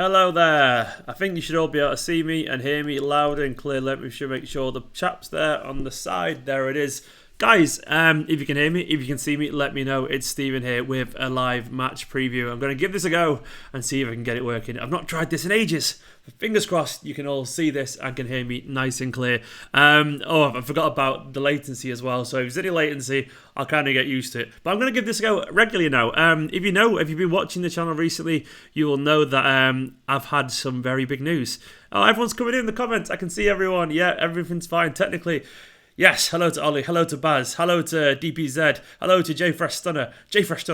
Hello there. I think you should all be able to see me and hear me loud and clear. Let me make sure the chat's there on the side. There it is. Guys, if you can hear me, if you can see me, let me know. It's Stephen here with a live match preview. I'm going to give this a go and see if I can get it working. I've not tried this in ages. Fingers crossed you can all see this and can hear me nice and clear. I forgot about the latency as well. So if there's any latency, I'll kind of get used to it. But I'm going to give this a go regularly now. If you've been watching the channel recently, you will know that I've had some very big news. Oh, everyone's coming in the comments. I can see everyone. Yeah, everything's fine technically. Yes, hello to Ollie, hello to Baz, hello to DPZ, hello to J Fresh Stunner,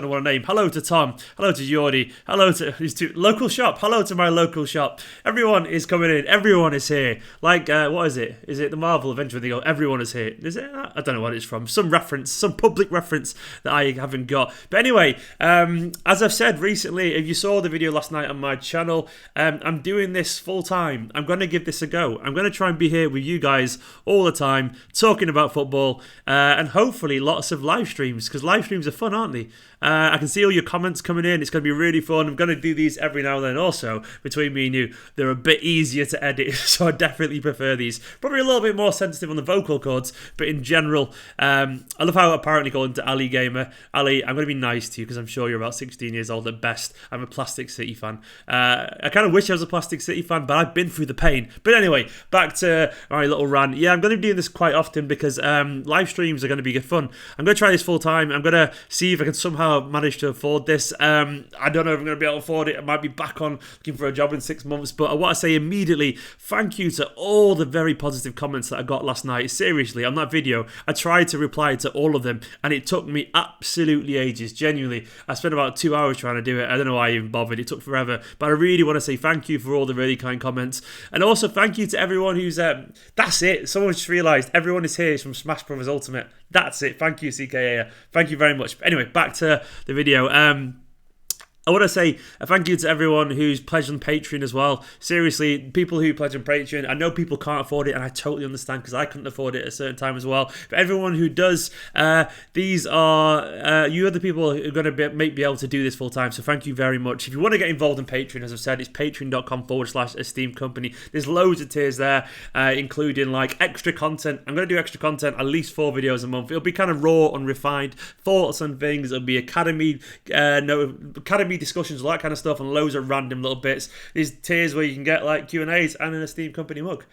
what a name, hello to Tom, hello to Jordy, hello to his local shop, hello to my local shop. Everyone is coming in, everyone is here. Like, what is it? Is it the Marvel Adventure they go, everyone is here? Is it? I don't know what it's from. Some reference, some public reference that I haven't got. But anyway, as I've said recently, if you saw the video last night on my channel, I'm doing this full time. I'm going to give this a go. I'm going to try and be here with you guys all the time, talking about football, and hopefully lots of live streams, because live streams are fun, aren't they? I can see all your comments coming in. It's going to be really fun. I'm going to do these every now and then. Also, between me and you, they're a bit easier to edit, so I definitely prefer these. Probably a little bit more sensitive on the vocal cords, but in general, I love how apparently going to Ali Gamer. Ali, I'm going to be nice to you because I'm sure you're about 16 years old at best. I'm a Plastic City fan. I kind of wish I was a Plastic City fan, but I've been through the pain. But anyway, back to my little rant. Yeah, I'm going to be doing this quite often because live streams are going to be good fun. I'm going to try this full time. I'm going to see if I can somehow manage to afford this. I don't know if I'm going to be able to afford it. I might be back on looking for a job in 6 months, but I want to say immediately thank you to all the very positive comments that I got last night. Seriously, on that video, I tried to reply to all of them and it took me absolutely ages. Genuinely, I spent about 2 hours trying to do it. I don't know why I even bothered. It took forever, but I really want to say thank you for all the really kind comments, and also thank you to everyone who's that's it. Someone just realised everyone is here from Smash Bros Ultimate. That's it. Thank you, CKA. Thank you very much. Anyway, back to the video. I want to say a thank you to everyone who's pledged on Patreon as well. Seriously, people who pledge on Patreon, I know people can't afford it, and I totally understand because I couldn't afford it at a certain time as well. But everyone who does, these are, you are the people who are going to be able to do this full time. So thank you very much. If you want to get involved in Patreon, as I've said, it's patreon.com/Esteemed Kompany. There's loads of tiers there, including like extra content. I'm going to do extra content, at least 4 videos a month. It'll be kind of raw and refined, thoughts on things. It'll be academy discussions, all that kind of stuff, and loads of random little bits. There's tiers where you can get like Q&As and an Esteemed Kompany mug,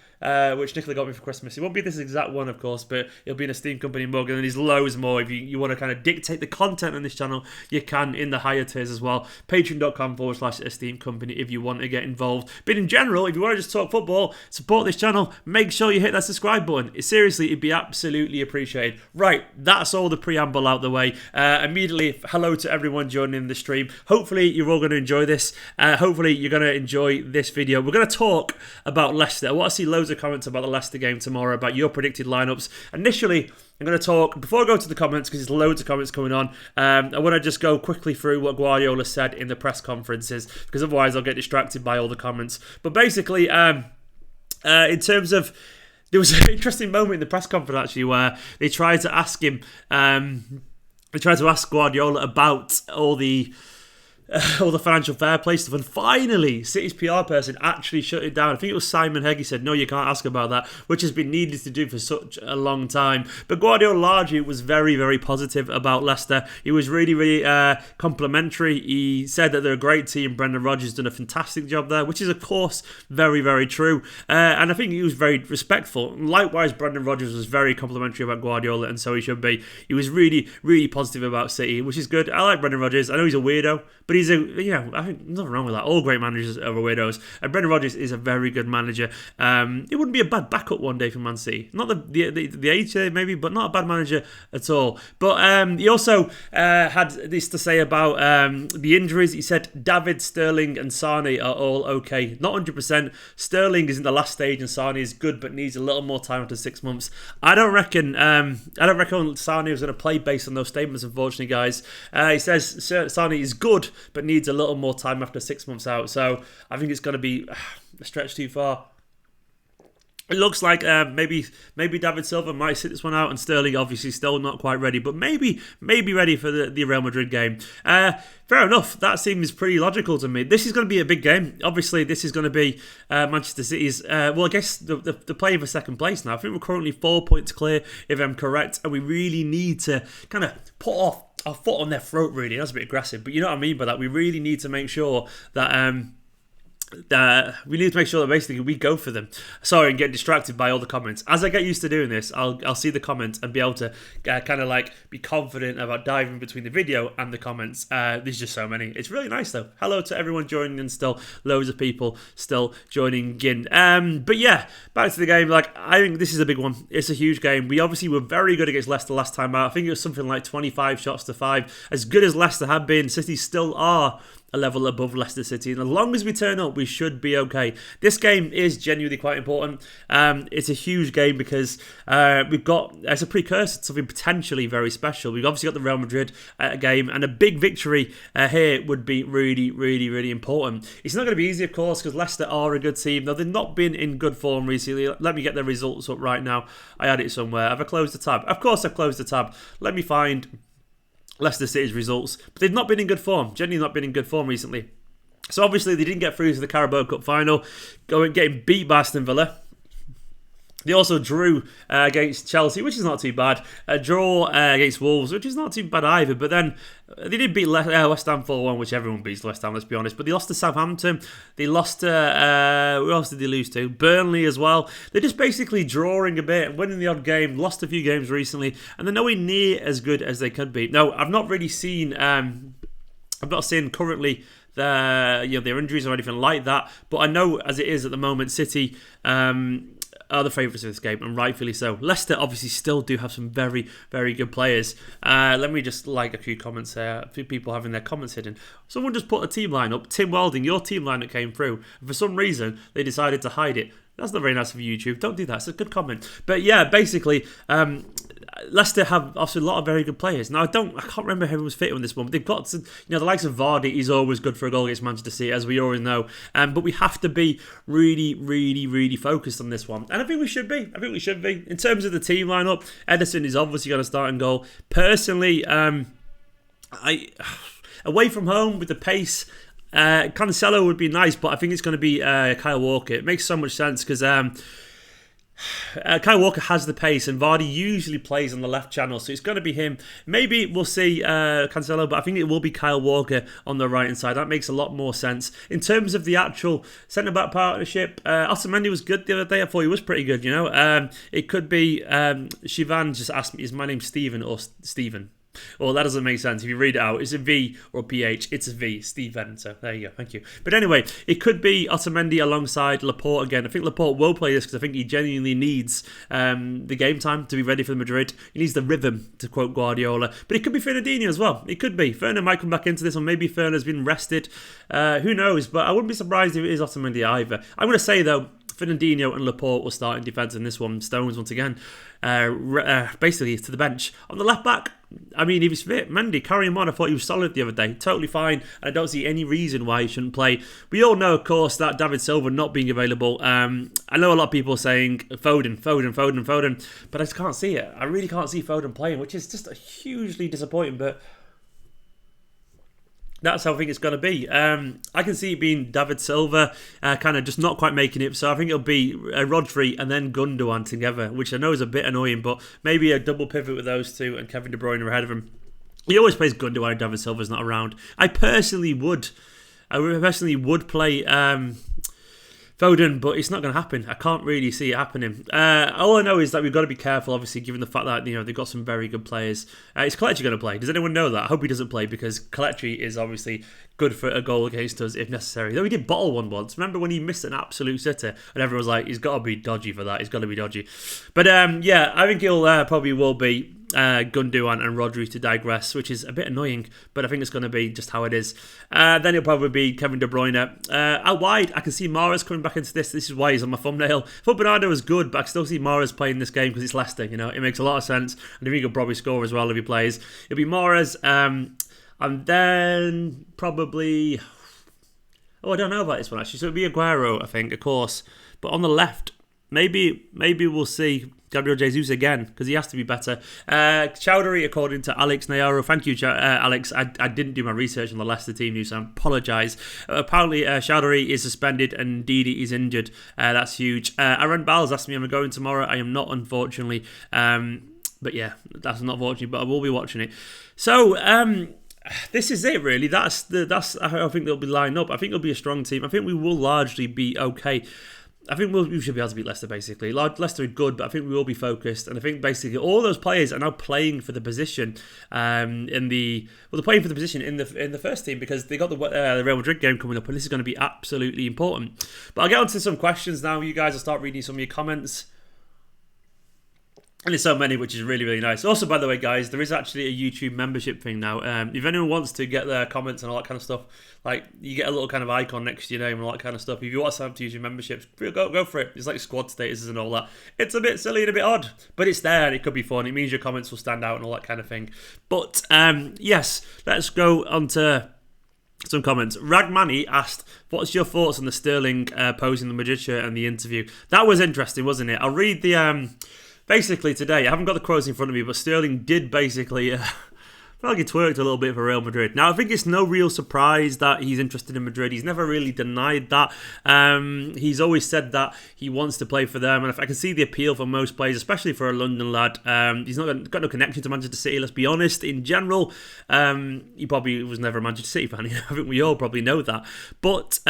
which Nicola got me for Christmas. It won't be this exact one, of course, but it'll be an Esteemed Kompany mug, and then there's loads more. If you want to kind of dictate the content on this channel, you can in the higher tiers as well. Patreon.com/Esteemed Kompany if you want to get involved. But in general, if you want to just talk football, support this channel, make sure you hit that subscribe button. Seriously, it'd be absolutely appreciated. Right, that's all the preamble out the way. Immediately, hello to everyone joining the stream. Hopefully you're all going to enjoy this. Hopefully you're going to enjoy this video. We're going to talk about Leicester. I want to see loads of comments about the Leicester game tomorrow, about your predicted lineups. Initially, I'm going to talk, before I go to the comments, because there's loads of comments coming on, I want to just go quickly through what Guardiola said in the press conferences, because otherwise I'll get distracted by all the comments. But basically, in terms of, there was an interesting moment in the press conference actually where they tried to ask him, they tried to ask Guardiola about all the financial fair play stuff, and finally City's PR person actually shut it down. I think it was Simon Heggie said, no, you can't ask about that, which has been needed to do for such a long time. But Guardiola largely was very, very positive about Leicester. He was really, really complimentary. He said that they're a great team. Brendan Rodgers has done a fantastic job there, which is of course very, very true, and I think he was very respectful. Likewise, Brendan Rodgers was very complimentary about Guardiola, and so he should be. He was really, really positive about City, which is good. I like Brendan Rodgers. I know he's a weirdo, but he's I think nothing wrong with that. All great managers are weirdos, and Brendan Rodgers is a very good manager. It wouldn't be a bad backup one day for Man City. Not the age maybe, but not a bad manager at all. But he also had this to say about the injuries. He said David, Sterling and Sane are all okay. Not 100%. Sterling is in the last stage and Sane is good but needs a little more time after 6 months. I don't reckon Sane was going to play based on those statements, unfortunately, guys. He says Sane is good but needs a little more time after 6 months out. So I think it's going to be a stretch too far. It looks like maybe David Silva might sit this one out, and Sterling obviously still not quite ready, but maybe ready for the Real Madrid game. Fair enough. That seems pretty logical to me. This is going to be a big game. Obviously, this is going to be Manchester City's. Well, I guess they're playing for second place now. I think we're currently 4 points clear, if I'm correct, and we really need to kind of put off our foot on their throat. Really, that's a bit aggressive, but you know what I mean by that. We really need to make sure that. We need to make sure that basically we go for them. Sorry, and get distracted by all the comments. As I get used to doing this, I'll see the comments and be able to kind of like be confident about diving between the video and the comments. There's just so many. It's really nice though. Hello to everyone joining, and still loads of people still joining in. But yeah, back to the game. Like, I think this is a big one. It's a huge game. We obviously were very good against Leicester last time out. I think it was something like 25 shots to 5. As good as Leicester have been, City still are a level above Leicester City, and as long as we turn up, we should be okay. This game is genuinely quite important. It's a huge game because it's a precursor to something potentially very special. We've obviously got the Real Madrid game, and a big victory here would be really, really, really important. It's not going to be easy, of course, because Leicester are a good team, though they've not been in good form recently. Let me get the results up right now. I had it somewhere. Have I closed the tab? Of course I've closed the tab. Let me find Leicester City's results, but they've not been in good form. Genuinely not been in good form recently. So obviously they didn't get through to the Carabao Cup final, getting beat by Aston Villa. They also drew against Chelsea, which is not too bad. A draw against Wolves, which is not too bad either. But then they did beat West Ham 4-1, which everyone beats West Ham, let's be honest. But they lost to Southampton. They lost to... who else did they lose to? Burnley as well. They're just basically drawing a bit, winning the odd game, lost a few games recently, and they're nowhere near as good as they could be. No, I've not really seen... I've not seen currently their injuries or anything like that. But I know, as it is at the moment, City... are the favourites of this game, and rightfully so. Leicester obviously still do have some very, very good players. Let me just like a few comments here. A few people having their comments hidden. Someone just put a team line up. Tim Welding, your team line that came through. And for some reason, they decided to hide it. That's not very nice of YouTube. Don't do that. It's a good comment. But yeah, basically, Leicester have also a lot of very good players. Now, I can't remember who was fit on this one, but they've got to, the likes of Vardy. He's always good for a goal against Manchester City, as we always know. But we have to be really, really, really focused on this one, and I think we should be. In terms of the team lineup, Ederson is obviously going to start in goal. Personally, away from home with the pace. Cancelo would be nice, but I think it's going to be Kyle Walker. It makes so much sense because Kyle Walker has the pace, and Vardy usually plays on the left channel, so it's going to be him. Maybe we'll see Cancelo, but I think it will be Kyle Walker on the right hand side. That makes a lot more sense. In terms of the actual centre-back partnership, Otamendi was good the other day. I thought he was pretty good, It could be, Shivan just asked me, is my name Stephen or Stephen? Well, that doesn't make sense. If you read it out, it's a V or a PH. It's a V, Steven. So there you go. Thank you. But anyway, it could be Otamendi alongside Laporte again. I think Laporte will play this because I think he genuinely needs the game time to be ready for Madrid. He needs the rhythm, to quote Guardiola. But it could be Fernandinho as well. It could be. Ferner might come back into this, or maybe Ferner's been rested. Who knows? But I wouldn't be surprised if it is Otamendi either. I'm going to say, though, Fernandinho and Laporte will start in defence in this one. Stones, once again, basically to the bench. On the left back, I mean, if he's fit, Mendy, carry him on. I thought he was solid the other day. Totally fine. And I don't see any reason why he shouldn't play. We all know, of course, that David Silva not being available. I know a lot of people are saying Foden. But I just can't see it. I really can't see Foden playing, which is just hugely disappointing. But that's how I think it's going to be. I can see it being David Silva, kind of just not quite making it. So I think it'll be Rodri and then Gundogan together, which I know is a bit annoying, but maybe a double pivot with those two and Kevin De Bruyne ahead of him. He always plays Gundogan if David Silva's not around. I personally would play Foden, but it's not going to happen. I can't really see it happening. All I know is that we've got to be careful, obviously, given the fact that they've got some very good players. Is Kelechi going to play? Does anyone know that? I hope he doesn't play, because Kelechi is obviously good for a goal against us if necessary. Though he did bottle one once. Remember when he missed an absolute sitter and everyone was like, he's got to be dodgy for that. He's got to be dodgy. But yeah, I think he'll probably will be Gundogan and Rodri to digress, which is a bit annoying, but I think it's going to be just how it is. Then it'll probably be Kevin De Bruyne. Out wide, I can see Mahrez coming back into this. This is why he's on my thumbnail. I thought Bernardo was good, but I can still see Mahrez playing this game because it's Leicester. It makes a lot of sense, and I think he'll probably score as well if he plays. It'll be Mahrez, and then probably... Oh, I don't know about this one actually. So it'll be Aguero, I think, of course. But on the left, maybe we'll see Gabriel Jesus again, because he has to be better. Chowdhury, according to Alex Nayaro. Thank you, Alex. I didn't do my research on the Leicester team news, so I apologise. Apparently, Chowdhury is suspended and Ndidi is injured. That's huge. Aaron Bowles asked me, am I going tomorrow? I am not, unfortunately. But yeah, that's not fortunate, but I will be watching it. So, this is it, really. That's how I think they'll be lined up. I think it'll be a strong team. I think we will largely be okay. I think we should be able to beat Leicester, basically. Leicester are good, but I think we will be focused. And I think basically all those players are now playing for the position they're playing for the position in the first team, because they got the Real Madrid game coming up, and this is going to be absolutely important. But I'll get on to some questions now. You guys will start reading some of your comments. And there's so many, which is really, really nice. Also, by the way, guys, there is actually a YouTube membership thing now. If anyone wants to get their comments and all that kind of stuff, like, you get a little kind of icon next to your name and all that kind of stuff. If you want to sign up to use your memberships, go for it. It's like squad statuses and all that. It's a bit silly and a bit odd, but it's there and it could be fun. It means your comments will stand out and all that kind of thing. But, yes, let's go on to some comments. Ragmani asked, what's your thoughts on the Sterling posing the Madrid shirt and the interview? That was interesting, wasn't it? I'll read the... Basically today, I haven't got the quotes in front of me, but Sterling did basically, I feel like he twerked a little bit for Real Madrid. Now, I think it's no real surprise that he's interested in Madrid. He's never really denied that. He's always said that he wants to play for them, and I can see the appeal for most players, especially for a London lad. He's not got no connection to Manchester City, let's be honest. In general, he probably was never a Manchester City fan. I think we all probably know that. But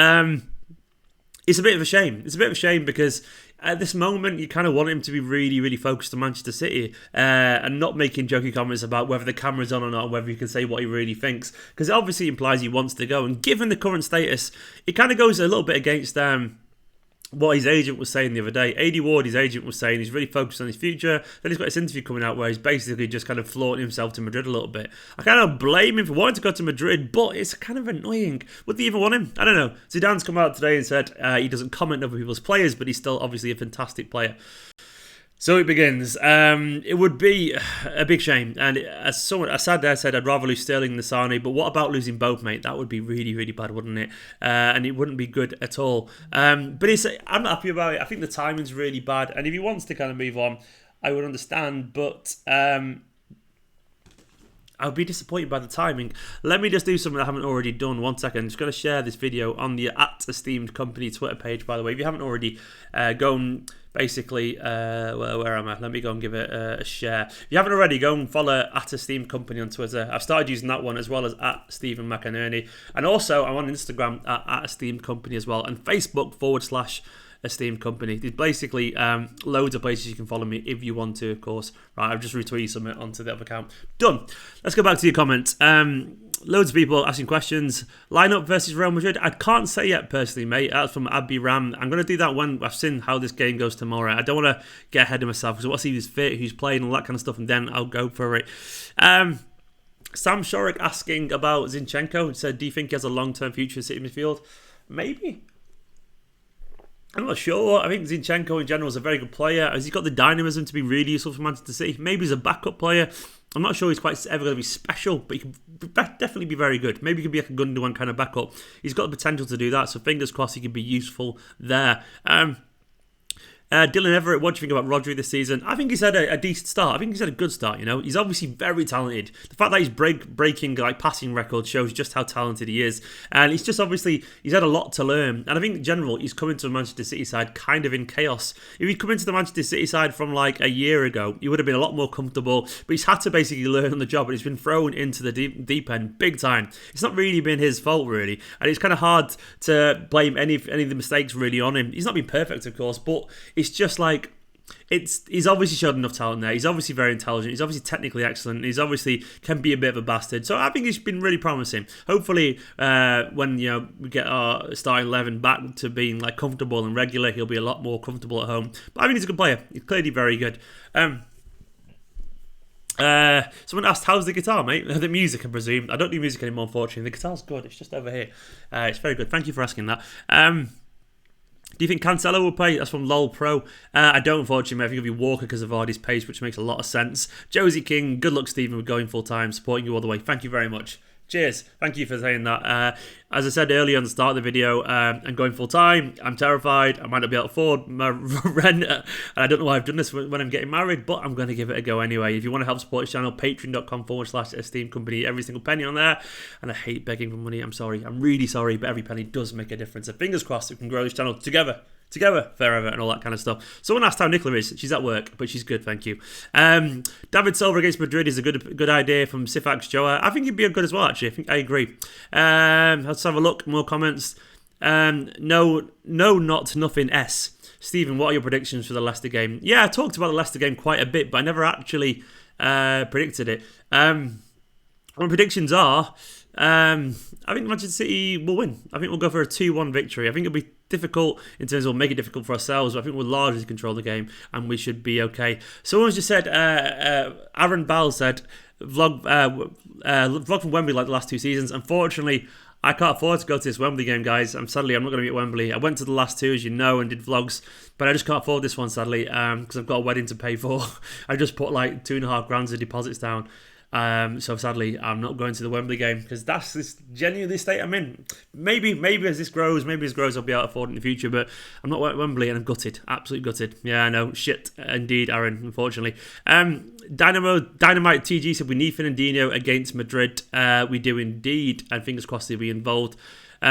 it's a bit of a shame. It's a bit of a shame because at this moment, you kind of want him to be really, really focused on Manchester City and not making jokey comments about whether the camera's on or not, and whether he can say what he really thinks, because it obviously implies he wants to go. And given the current status, it kind of goes a little bit against what his agent was saying the other day. AD Ward, his agent, was saying he's really focused on his future. Then he's got this interview coming out where he's basically just kind of flaunting himself to Madrid a little bit. I kind of blame him for wanting to go to Madrid, but it's kind of annoying. Would they even want him? I don't know. Zidane's come out today and said he doesn't comment on other people's players, but he's still obviously a fantastic player. So it begins. It would be a big shame. And as someone, I sat there and said I'd rather lose Sterling than Sane, but what about losing both, mate? That would be really, really bad, wouldn't it? And it wouldn't be good at all. But I'm not happy about it. I think the timing's really bad. And if he wants to kind of move on, I would understand. But I would be disappointed by the timing. Let me just do something I haven't already done. 1 second. I'm just going to share this video on the @Esteemed Kompany Twitter page, by the way. If you haven't already, go and basically, where am I? Let me go and give it a share. If you haven't already, go and follow @Esteemed Kompany on Twitter. I've started using that one as well as @Stephen McInerney. And also, I'm on Instagram @Esteemed Kompany as well. And Facebook /Esteemed Kompany. There's basically loads of places you can follow me if you want to, of course. Right, I've just retweeted something onto the other account. Done. Let's go back to your comments. Loads of people asking questions. Lineup versus Real Madrid. I can't say yet personally, mate. That's from Abby Ram. I'm going to do that when I've seen how this game goes tomorrow. I don't want to get ahead of myself because I want to see who's fit, who's playing, all that kind of stuff, and then I'll go for it. Sam Shorik asking about Zinchenko. He said, do you think he has a long-term future in City midfield? Maybe. I'm not sure. I think Zinchenko in general is a very good player. Has he got the dynamism to be really useful for Manchester City? Maybe he's a backup player. I'm not sure he's quite ever going to be special, but he can definitely be very good. Maybe he could be like a Gundogan kind of backup. He's got the potential to do that, so fingers crossed he can be useful there. Dylan Everett, what do you think about Rodri this season? I think he's had a decent start. I think he's had a good start, you know. He's obviously very talented. The fact that he's breaking like passing records shows just how talented he is. And he's just obviously, he's had a lot to learn. And I think in general, he's come into the Manchester City side kind of in chaos. If he'd come into the Manchester City side from like a year ago, he would have been a lot more comfortable. But he's had to basically learn on the job, and he's been thrown into the deep end big time. It's not really been his fault, really. And it's kind of hard to blame any of the mistakes really on him. He's not been perfect, of course, but it's just like, he's obviously showed enough talent there. He's obviously very intelligent. He's obviously technically excellent. He's obviously can be a bit of a bastard. So I think he's been really promising. Hopefully, when we get our starting 11 back to being like comfortable and regular, he'll be a lot more comfortable at home. But I think he's a good player. He's clearly very good. Someone asked, how's the guitar, mate? The music, I presume. I don't do music anymore, unfortunately. The guitar's good. It's just over here. It's very good. Thank you for asking that. Do you think Cancelo will play? That's from LOL Pro. I don't, unfortunately. I think it'll be Walker because of Vardy's pace, which makes a lot of sense. Josie King, good luck, Stephen. We're going full time, supporting you all the way. Thank you very much. Cheers. Thank you for saying that. As I said earlier on the start of the video, I'm going full time. I'm terrified. I might not be able to afford my rent. And I don't know why I've done this when I'm getting married, but I'm going to give it a go anyway. If you want to help support this channel, patreon.com/Esteemed Company. Every single penny on there. And I hate begging for money. I'm sorry. I'm really sorry, but every penny does make a difference. So fingers crossed we can grow this channel together forever, and all that kind of stuff. Someone asked how Nicola is. She's at work, but she's good, thank you. David Silva against Madrid is a good idea from Sifax Joa. I think he'd be good as well, actually. I agree. Let's have a look. More comments. No, not nothing. S. Stephen, what are your predictions for the Leicester game? Yeah, I talked about the Leicester game quite a bit, but I never actually predicted it. My predictions are, I think Manchester City will win. I think we'll go for a 2-1 victory. I think it'll be difficult in terms of make it difficult for ourselves, but I think we'll largely control the game and we should be okay. Someone's just said, Aaron Ball said, vlog from Wembley like the last 2 seasons. Unfortunately, I can't afford to go to this Wembley game, guys. Sadly, I'm not going to be at Wembley. I went to the last 2, as you know, and did vlogs, but I just can't afford this one, sadly, because I've got a wedding to pay for. I just put like $2,500 of deposits down. So sadly, I'm not going to the Wembley game because that's this genuinely the state I'm in. Maybe as this grows, I'll be able to afford it in the future. But I'm not at Wembley and I'm gutted, absolutely gutted. Yeah, I know, shit, indeed, Aaron. Unfortunately, Dynamite TG said we need Fernandinho against Madrid. We do indeed, and fingers crossed he'll be involved.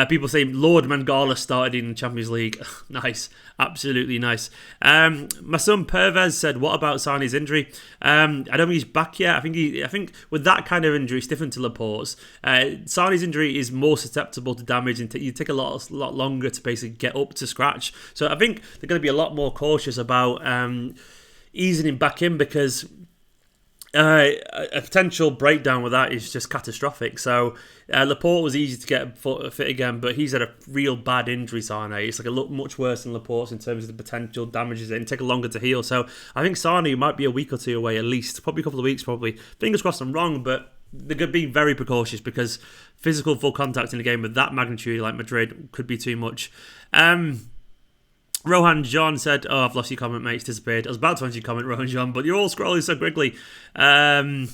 People say Lord Mangala started in the Champions League. Nice, absolutely nice. My son Pervez said, "What about Sané's injury?" I don't think he's back yet. I think with that kind of injury, it's different to Laporte's. Sané's injury is more susceptible to damage, and you take a lot longer to basically get up to scratch. So I think they're going to be a lot more cautious about easing him back in because a potential breakdown with that is just catastrophic. So Laporte was easy to get fit again, but he's had a real bad injury, Sané. It's like much worse than Laporte's in terms of the potential damages and take longer to heal. So I think Sané might be a week or 2 away at least, probably a couple of weeks probably. Fingers crossed I'm wrong, but they're going to be very precautious because physical full contact in a game with that magnitude like Madrid could be too much. Rohan John said, "Oh, I've lost your comment, mate. It's disappeared." I was about to answer your comment, Rohan John, but you're all scrolling so quickly. A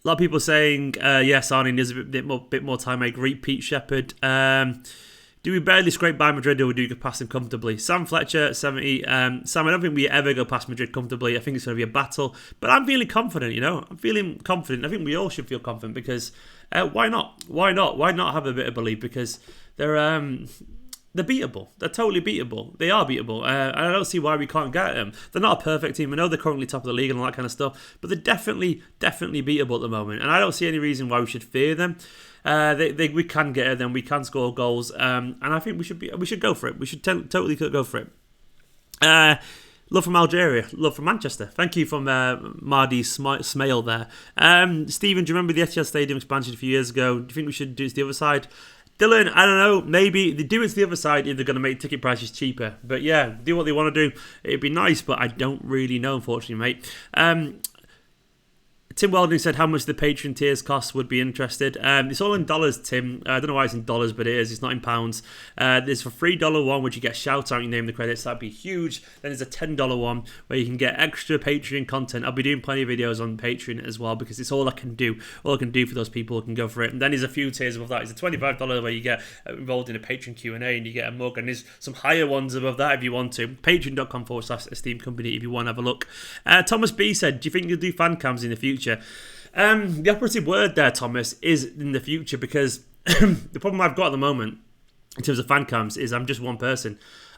lot of people saying, yes, Arnie needs a bit more time. I agree. Pete Shepherd. Do we barely scrape by Madrid or do we go past them comfortably? Sam Fletcher, 70. Sam, I don't think we ever go past Madrid comfortably. I think it's going to be a battle. But I'm feeling confident, I'm feeling confident. I think we all should feel confident because why not? Why not? Why not have a bit of belief? Because they're beatable. They're totally beatable. They are beatable. And I don't see why we can't get them. They're not a perfect team. I know they're currently top of the league and all that kind of stuff, but they're definitely beatable at the moment. And I don't see any reason why we should fear them. We can get them. We can score goals. And I think we should go for it. We should totally go for it. Love from Algeria. Love from Manchester. Thank you from Mardi Smail there. Stephen, do you remember the Etihad Stadium expansion a few years ago? Do you think we should do it to the other side? Dylan, I don't know, maybe they do it to the other side if they're going to make ticket prices cheaper. But yeah, do what they want to do. It'd be nice, but I don't really know, unfortunately, mate. Tim Welding said how much the Patreon tiers cost, would be interested. It's all in dollars, Tim. I don't know why it's in dollars, but it is. It's not in pounds. There's a $3 one, which you get a shout out, you name the credits. That'd be huge. Then there's a $10 one where you can get extra Patreon content. I'll be doing plenty of videos on Patreon as well because it's all I can do. All I can do for those people who can go for it. And then there's a few tiers above that. There's a $25 where you get involved in a Patreon Q&A and you get a mug. And there's some higher ones above that if you want to. Patreon.com/Esteemed Company if you want to have a look. Thomas B said, do you think you'll do fan cams in the future? The operative word there, Thomas, is in the future because the problem I've got at the moment in terms of fan cams is I'm just one person.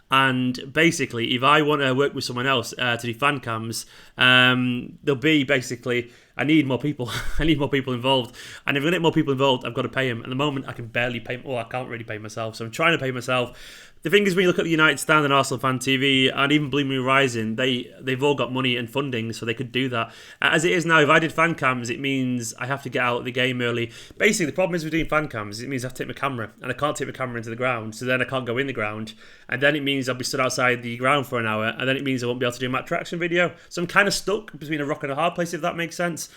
And basically, if I want to work with someone else to do fan cams, there'll be basically, I need more people. I need more people involved. And if I get more people involved, I've got to pay them. At the moment, I can barely pay, I can't really pay myself. So I'm trying to pay myself. The thing is, when you look at the United Stand and Arsenal Fan TV and even Blue Moon Rising, they've all got money and funding, so they could do that. As it is now, if I did fan cams, it means I have to get out of the game early. Basically, the problem is with doing fan cams, it means I have to take my camera, and I can't take my camera into the ground, so then I can't go in the ground. And then it means I'll be stood outside the ground for an hour, and then it means I won't be able to do my attraction video. So I'm kind of stuck between a rock and a hard place, if that makes sense.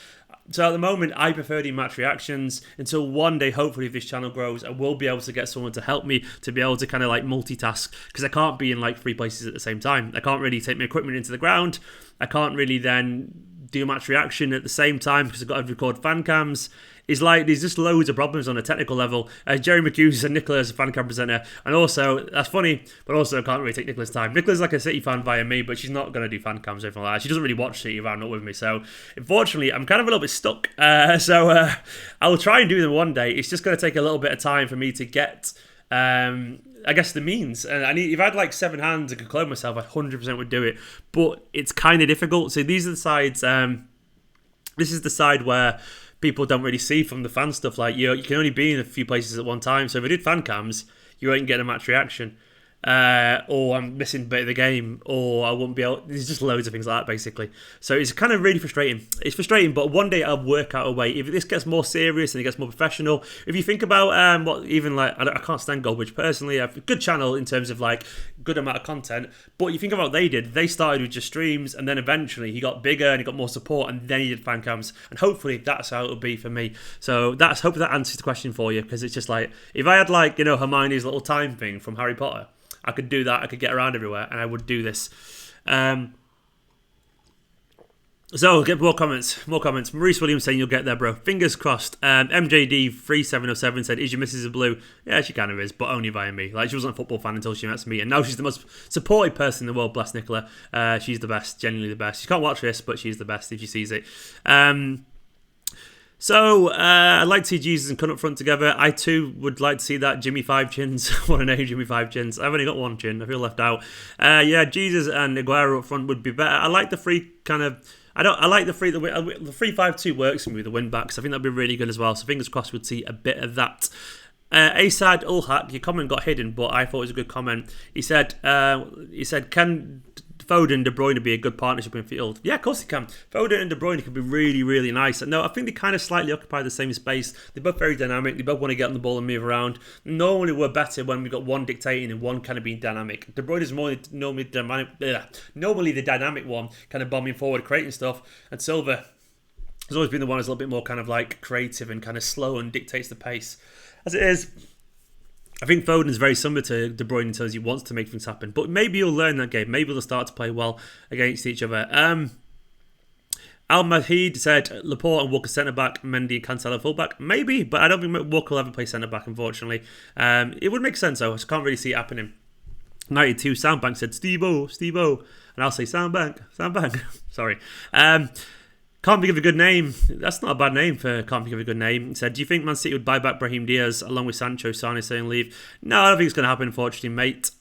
So at the moment, I prefer doing match reactions until one day, hopefully, if this channel grows, I will be able to get someone to help me to be able to kind of like multitask because I can't be in like 3 places at the same time. I can't really take my equipment into the ground. I can't really then do a match reaction at the same time because I've got to record fan cams. It's like there's just loads of problems on a technical level. Jerry McHughes and Nicola as a fan cam presenter. And also, that's funny, but also I can't really take Nicola's time. Nicola's like a City fan via me, but she's not going to do fan cams or anything like that. She doesn't really watch City around up with me. So, unfortunately, I'm kind of a little bit stuck. I'll try and do them one day. It's just going to take a little bit of time for me to get... I guess the means, and if I had like 7 hands and could clone myself, I 100% would do it. But it's kind of difficult. So these are the sides. This is the side where people don't really see from the fan stuff. Like you can only be in a few places at one time. So if I did fan cams, you won't get a match reaction. Or I'm missing a bit of the game, or I won't be able... There's just loads of things like that, basically. So it's kind of really frustrating. It's frustrating, but one day I'll work out a way. If this gets more serious and it gets more professional, if you think about I can't stand Goldbridge personally. I have a good channel in terms of like good amount of content, but you think about what they did. They started with just streams, and then eventually he got bigger and he got more support, and then he did fan cams, and hopefully that's how it'll be for me. So hopefully that answers the question for you, because it's just like if I had like Hermione's little time thing from Harry Potter, I could do that. I could get around everywhere, and I would do this. So, get more comments. Maurice Williams saying you'll get there, bro. Fingers crossed. MJD3707 said, is your missus a blue? Yeah, she kind of is, but only via me. Like, she wasn't a football fan until she met me, and now she's the most supported person in the world, bless Nicola. She's the best, genuinely the best. She can't watch this, but she's the best if she sees it. So, I'd like to see Jesus and Kun up front together. I too would like to see that. Jimmy Five Chins. What a name, Jimmy Five Chins. I've only got one chin. I feel left out. Jesus and Aguero up front would be better. I like the free kind of... I like the 3-5-2 works for me with the wing backs. I think that'd be really good as well. So fingers crossed we'd see a bit of that. Asad Ulhak, your comment got hidden, but I thought it was a good comment. He said, can Foden, De Bruyne be a good partnership in field? Yeah, of course he can. Foden and De Bruyne can be really, really nice. No, I think they kind of slightly occupy the same space. They're both very dynamic. They both want to get on the ball and move around. Normally, we're better when we've got one dictating and one kind of being dynamic. De Bruyne is normally the dynamic one, kind of bombing forward, creating stuff. And Silva has always been the one who's a little bit more kind of like creative and kind of slow and dictates the pace. As it is, I think Foden is very similar to De Bruyne in terms of he wants to make things happen. But maybe he'll learn that game. Maybe they'll start to play well against each other. Al Mahid said Laporte and Walker centre-back, Mendy and Cancelo full-back. Maybe, but I don't think Walker will ever play centre-back, unfortunately. It would make sense, though. I just can't really see it happening. 92 Soundbank said Steve-O. And I'll say Soundbank. Sorry. Can't think of a good name. That's not a bad name for can't think of a good name. He said, do you think Man City would buy back Brahim Diaz along with Sancho, Sane saying leave? No, I don't think it's going to happen, unfortunately, mate.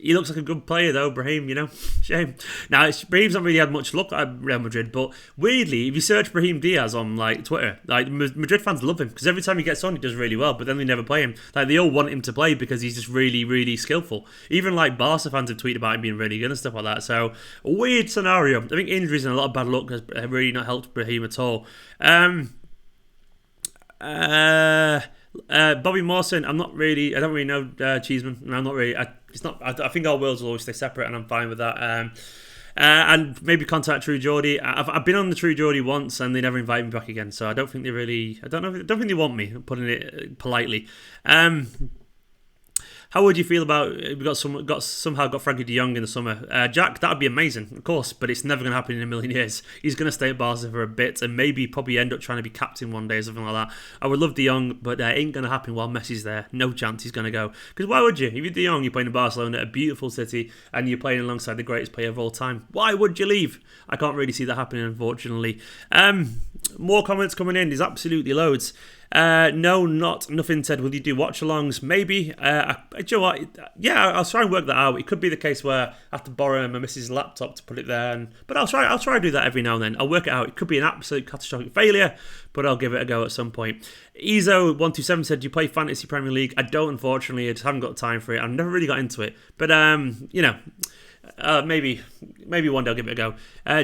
He looks like a good player, though, Brahim, Shame. Now, Brahim's not really had much luck at Real Madrid, but weirdly, if you search Brahim Diaz on like Twitter, like Madrid fans love him because every time he gets on, he does really well, but then they never play him. Like, they all want him to play because he's just really, really skillful. Even like Barca fans have tweeted about him being really good and stuff like that. So, a weird scenario. I think injuries and a lot of bad luck has really not helped Brahim at all. Bobby Mawson, I don't really know Cheeseman. I'm not really. I think our worlds will always stay separate, and I'm fine with that. And maybe contact True Geordie. I've been on the True Geordie once, and they never invite me back again. So I don't think they really. I don't think they want me. Putting it politely. How would you feel about we somehow got Frankie de Jong in the summer? Jack, that'd be amazing, of course, but it's never going to happen in a million years. He's going to stay at Barca for a bit and maybe probably end up trying to be captain one day or something like that. I would love de Jong, but it ain't going to happen while Messi's there. No chance he's going to go. Because why would you? If you're de Jong, you're playing in Barcelona, a beautiful city, and you're playing alongside the greatest player of all time. Why would you leave? I can't really see that happening, unfortunately. More comments coming in. There's absolutely loads. No, nothing said. Will you do watch-alongs? Maybe. Do you know what? Yeah, I'll try and work that out. It could be the case where I have to borrow my missus' laptop to put it there. But I'll try to do that every now and then. I'll work it out. It could be an absolute catastrophic failure, but I'll give it a go at some point. Ezo127 said, do you play Fantasy Premier League? I don't, unfortunately. I just haven't got time for it. I've never really got into it. But, maybe one day I'll give it a go.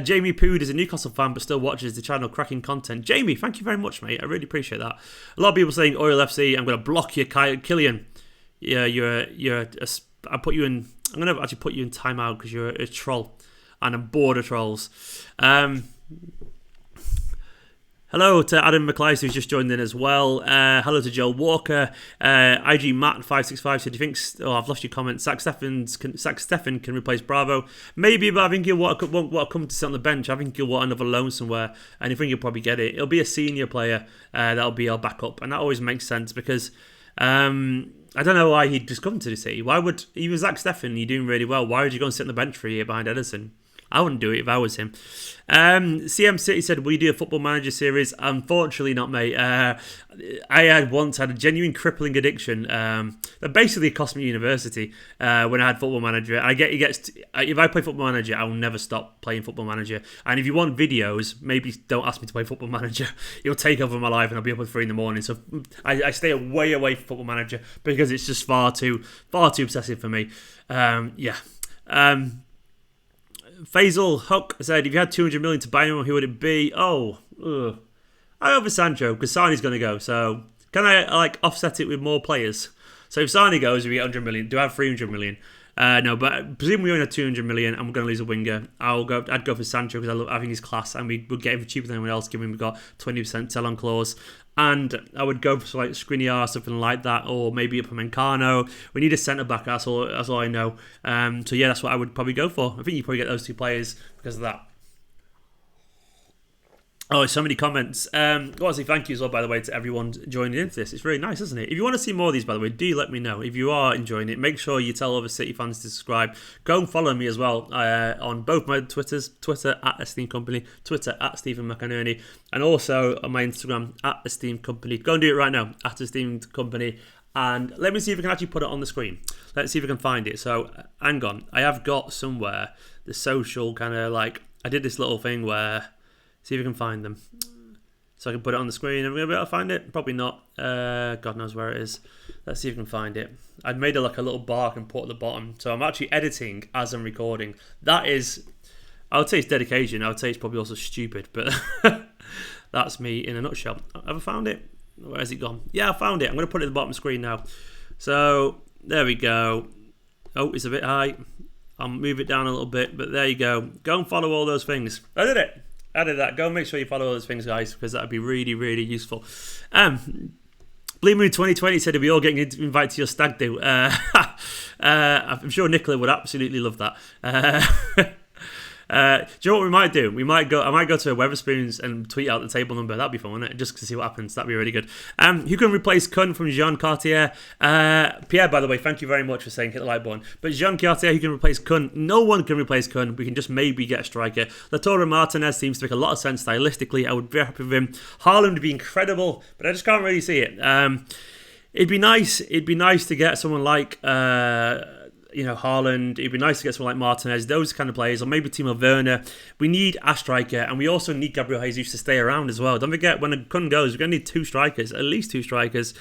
Jamie Pood is a Newcastle fan but still watches the channel, cracking content. Jamie, thank you very much, mate. I really appreciate that. A lot of people saying Oil FC. I'm going to block you, Killian. Yeah, I'm going to actually put you in timeout because you're a troll, and I'm bored of trolls. Hello, Hello to Adam McLeod, who's just joined in as well. Hello to Joel Walker. IG Matt565 said, do you think... Oh, I've lost your comment. Zach Steffen can replace Bravo. Maybe, but I think he'll want to come to sit on the bench. I think he'll want another loan somewhere, and I think he'll probably get it. It'll be a senior player that'll be our backup, and that always makes sense because... I don't know why he'd just come to the City. Why would... He was Zach Steffen, you're doing really well. Why would you go and sit on the bench for a year behind Ederson? I wouldn't do it if I was him. CM City said, will you do a Football Manager series? Unfortunately not, mate. I once had a genuine crippling addiction that basically cost me university when I had Football Manager. If I play Football Manager, I will never stop playing Football Manager. And if you want videos, maybe don't ask me to play Football Manager. It'll take over my life and I'll be up at 3 in the morning. So I stay way away from Football Manager because it's just far too obsessive for me. Faisal Huck said, if you had 200 million to buy him, who would it be? I hope it's Sancho, because Sane's going to go. So can I offset it with more players? So if Sane goes, we get 100 million. Do I have 300 million? No, but presumably we only have 200 million and we're going to lose a winger. I'd go for Sancho because I think he's class and we would get him for cheaper than anyone else, given we've got 20% sell-on clause. And I would go for Skriniar, something like that, or maybe Upamecano. We need a centre-back, that's all I know. That's what I would probably go for. I think you probably get those two players because of that. Oh, so many comments. I want to say thank you as well, by the way, to everyone joining into this. It's really nice, isn't it? If you want to see more of these, by the way, do let me know. If you are enjoying it, make sure you tell other City fans to subscribe. Go and follow me as well on both my Twitters, Twitter at Esteemed Kompany, Twitter at Stephen McInerney, and also on my Instagram at Esteemed Kompany. Go and do it right now, at Esteemed Kompany. And let me see if I can actually put it on the screen. Let's see if I can find it. So, hang on. I have got somewhere the social kind of I did this little thing where... See if we can find them. So I can put it on the screen. Are we going to be able to find it? Probably not. God knows where it is. Let's see if we can find it. I'd made a little bar I can put at the bottom. So I'm actually editing as I'm recording. That is, I would say it's dedication. I would say it's probably also stupid. But that's me in a nutshell. Have I found it? Where has it gone? Yeah, I found it. I'm going to put it at the bottom of the screen now. So there we go. Oh, it's a bit high. I'll move it down a little bit. But there you go. Go and follow all those things. I did it. Added that. Go and make sure you follow all those things, guys, because that would be really, really useful. Blue Moon 2020 said, are we all getting invited to your stag do? I'm sure Nicola would absolutely love that. Do you know what we might do? I might go to Weatherspoons and tweet out the table number. That'd be fun, wouldn't it? Just to see what happens. That'd be really good. Who can replace Kun from Jean Cartier? Pierre, by the way, thank you very much for saying hit the like button. But Jean Cartier, who can replace Kun? No one can replace Kun. We can just maybe get a striker. Lautaro Martinez seems to make a lot of sense stylistically. I would be happy with him. Haaland would be incredible, but I just can't really see it. It'd be nice to get someone like Haaland. It'd be nice to get someone like Martinez, those kind of players, or maybe Timo Werner. We need a striker, and we also need Gabriel Jesus to stay around as well. Don't forget, when Kun goes, we're going to need 2 strikers, at least 2 strikers,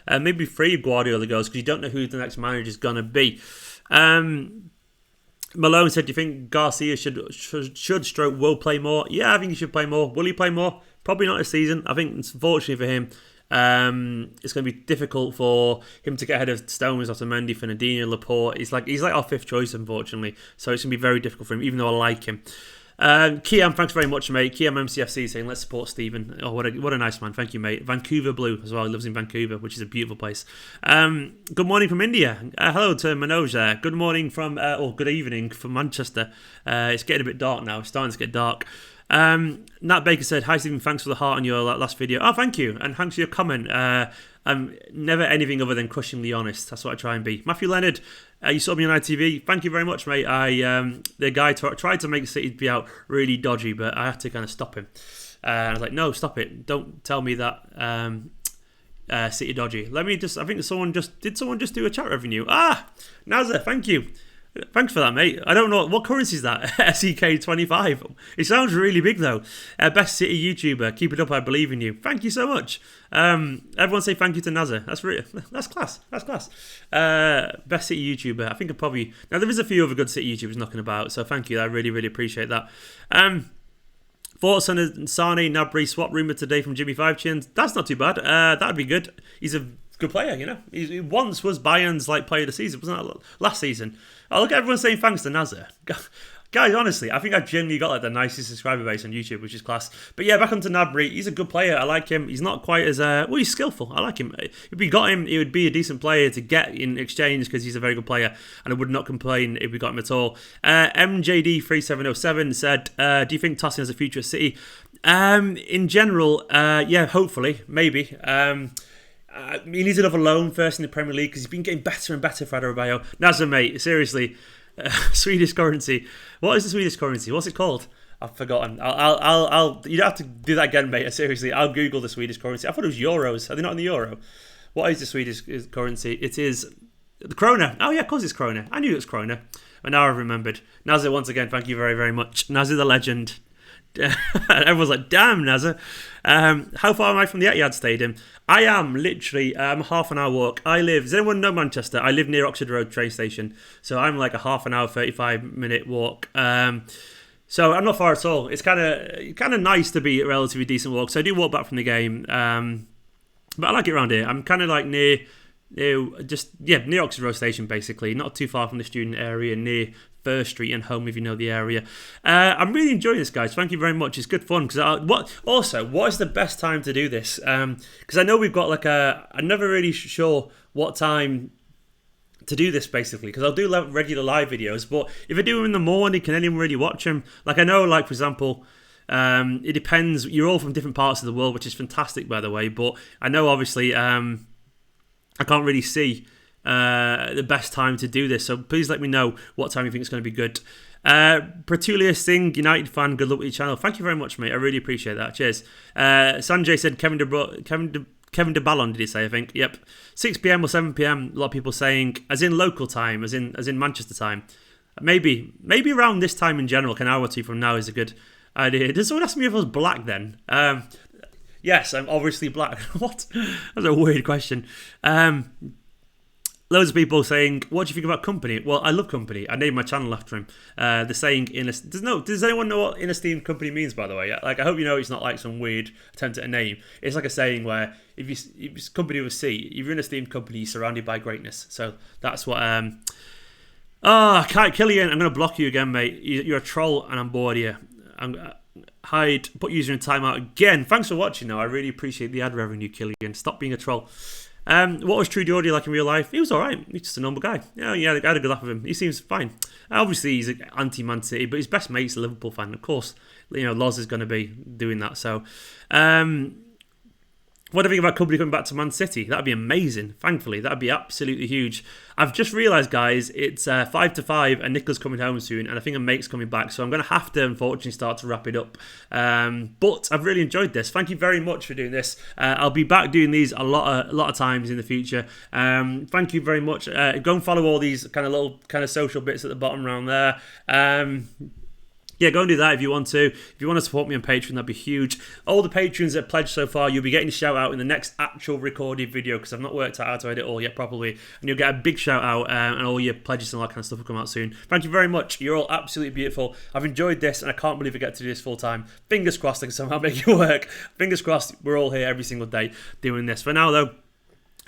maybe 3 if Guardiola goes, because you don't know who the next manager is going to be. Malone said, do you think Garcia should stroke will play more? Yeah, I think he should play more. Will he play more? Probably not this season. I think, unfortunately for him, it's going to be difficult for him to get ahead of Stones, Otamendi, Fernandinho, Laporte. He's like our 5th choice, unfortunately. So it's going to be very difficult for him, even though I like him. Kiam, thanks very much, mate. Kiam MCFC saying, let's support Stephen. Oh, what a nice man. Thank you, mate. Vancouver Blue as well. He lives in Vancouver, which is a beautiful place. Good morning from India. Hello to Manoj there. Good morning from, or good evening from Manchester. It's getting a bit dark now. It's starting to get dark. Nat Baker said, hi Stephen, thanks for the heart on your last video. Oh, thank you, and thanks for your comment. I'm never anything other than crushingly honest. That's what I try and be. Matthew Leonard, you saw me on ITV. Thank you very much, mate. The guy tried to make City be out really dodgy, but I had to kind of stop him. I was like, no, stop it. Don't tell me that City dodgy. I think someone just do a chat revenue. Nazar, thank you. Thanks for that, mate. I don't know what currency is that. SEK25. It sounds really big though. Best City YouTuber. Keep it up. I believe in you. Thank you so much. Everyone say thank you to Nazar. That's class. That's class. Best City YouTuber. I think now there is a few other good City YouTubers knocking about. So thank you. I really, really appreciate that. Thoughts on Sane Nabry swap rumour today from Jimmy Five Chins? That's not too bad. That'd be good. He's a good player, you know. He once was Bayern's player of the season, wasn't that last season? Oh, look at everyone saying thanks to Nazar. Guys, honestly, I think I've genuinely got like the nicest subscriber base on YouTube, which is class. But yeah, back onto Gnabry. He's a good player. I like him. He's not quite as well, he's skillful. I like him. If we got him, he would be a decent player to get in exchange because he's a very good player, and I would not complain if we got him at all. MJD3707 said, "Do you think Tosin has a future at City?" In general, yeah, hopefully, maybe. He needs another loan first in the Premier League because he's been getting better and better for Adebayo. Nazar, mate, seriously. Swedish currency. What is the Swedish currency? What's it called? I've forgotten. I'll. You don't have to do that again, mate. Seriously, I'll Google the Swedish currency. I thought it was euros. Are they not in the euro? What is the Swedish currency? It is the krona. Oh yeah, of course it's krona. I knew it was krona, and now I've remembered. Nazar, once again, thank you very, very much. Nazar the legend. Everyone's like, damn, Nazar. How far am I from the Etihad Stadium? I am literally half an hour walk. Does anyone know Manchester? I live near Oxford Road train station, so I'm like a half an hour, 35-minute walk. So I'm not far at all. It's kind of nice to be a relatively decent walk. So I do walk back from the game, but I like it around here. I'm kind of like near Oxford Road Station, basically, not too far from the student area, near First Street and Home, if you know the area. I'm really enjoying this, guys. Thank you very much. It's good fun. What is the best time to do this? Because I know we've got I'm never really sure what time to do this, basically, because I'll do regular live videos, but if I do them in the morning, can anyone really watch them? Like, I know, like, for example, it depends. You're all from different parts of the world, which is fantastic, by the way, but I know, obviously, I can't really see the best time to do this, so please let me know what time you think it's going to be good. Pratulia Singh, United fan, good luck with your channel. Thank you very much, mate. I really appreciate that. Cheers. Sanjay said Kevin De Ballon, did he say? I think. Yep. 6 p.m. or 7 p.m. A lot of people saying, as in local time, as in Manchester time. Maybe around this time in general, like an hour or two from now, is a good idea. Did someone ask me if I was black then? Yes, I'm obviously black. What? That's a weird question. Loads of people saying, what do you think about Kompany? Well, I love Kompany. I named my channel after him. The saying, does anyone know what in Esteemed Kompany means, by the way? Like, I hope you know it's not like some weird attempt at a name. It's like a saying where if it's company with C, if you're in Esteemed Kompany, you're surrounded by greatness. So that's what... Killian, I'm going to block you again, mate. You're a troll and I'm bored here. Hide, put user in timeout again. Thanks for watching, though. I really appreciate the ad revenue, Killian. Stop being a troll. What was True Geordie like in real life? He was alright. He's just a normal guy. Yeah, I had a good laugh with him. He seems fine. Obviously, he's anti-Man City, but his best mate's a Liverpool fan. Of course, Loz is going to be doing that. So, what do you think about Kompany coming back to Man City? That'd be amazing. Thankfully, that'd be absolutely huge. I've just realised, guys, it's 5-5 and Nicola's coming home soon, and I think a mate's coming back, so I'm going to have to, unfortunately, start to wrap it up. But I've really enjoyed this. Thank you very much for doing this. I'll be back doing these a lot of times in the future. Thank you very much. Go and follow all these kind of little social bits at the bottom around there. Yeah, go and do that if you want to. If you want to support me on Patreon, that'd be huge. All the patrons that pledged so far, you'll be getting a shout out in the next actual recorded video because I've not worked out how to edit all yet properly. And you'll get a big shout out and all your pledges and all that kind of stuff will come out soon. Thank you very much. You're all absolutely beautiful. I've enjoyed this and I can't believe I get to do this full time. Fingers crossed I can somehow make it work. Fingers crossed we're all here every single day doing this. For now, though,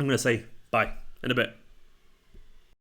I'm going to say bye in a bit.